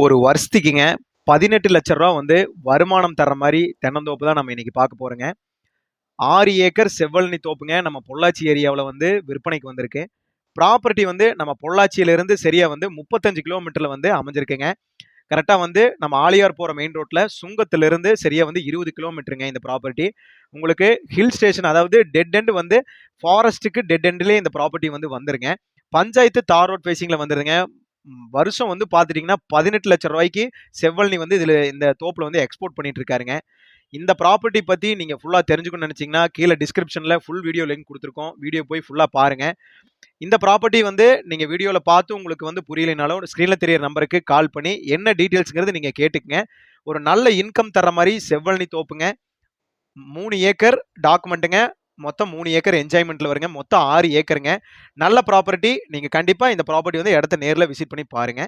ஒரு வருஷத்துக்குங்க 18,00,000 வந்து வருமானம் தர்ற மாரி தென்னந்தோப்பு தான் நம்ம இன்னைக்கு பார்க்க போறோங்க. 6 ஏக்கர் செவ்வழனி தோப்புங்க. நம்ம பொள்ளாச்சி ஏரியாவுல வந்து விற்பனைக்கு வந்திருக்கு. ப்ராப்பர்ட்டி வந்து நம்ம பொள்ளாச்சியிலிருந்து சரியா வந்து 35 கிலோமீட்டர்ல வந்து அமைஞ்சிருக்குங்க. கரெக்ட்டா வந்து நம்ம ஆழியார் போற மெயின் ரோட்ல சுங்கத்திலிருந்து சரியா வந்து 20 கிலோமீட்டருங்க இந்த ப்ராப்பர்ட்டி. உங்களுக்கு ஹில் ஸ்டேஷன் அதாவது டெட் எண்ட் வந்து ஃபாரஸ்ட்டுக்கு டெட் எண்ட்லயே இந்த ப்ராப்பர்ட்டி வந்து வந்துருங்க. பஞ்சாயத்து தார் ரோட் ஃபேசிங்ல வந்துருதுங்க. வருஷம் வந்து பார்த்துட்டீங்கன்னா 18,00,000 செவ்வழனி வந்து இந்த தோப்புல வந்து எக்ஸ்போர்ட் பண்ணிட்டு இருக்காருங்க. இந்த ப்ராப்பர்ட்டி பத்தி நீங்க ஃபுல்லா தெரிஞ்சுக்கணும்னு நினைச்சீங்கன்னா, கீழ டிஸ்கிரிப்ஷன்ல ஃபுல் வீடியோ லிங்க் குடுத்துருக்கோம். வீடியோ போய் ஃபுல்லா பாருங்க. இந்த ப்ராப்பர்ட்டி வந்து நீங்க வீடியோல பார்த்து உங்களுக்கு வந்து புரியலைனாலும், ஸ்க்ரீன்ல தெரியிற நம்பருக்கு கால் பண்ணி என்ன டீட்டெயில்ஸ்ங்கிறது நீங்க கேட்டுக்கங்க. ஒரு நல்ல இன்கம் தர்ற மாரி செவ்வழனி தோப்புங்க. 3 ஏக்கர் டாக்குமெண்ட்டுங்க. மொத்தம் 3 ஏக்கர் என்ஜாய்மென்ட்ல வருங்க. மொத்தம் 6 ஏக்கருங்க. நல்ல ப்ராப்பர்ட்டி. நீங்க கண்டிப்பா இந்த ப்ராப்பர்ட்டி வந்து இடத்த நேர்ல விசிட் பண்ணி பாருங்க.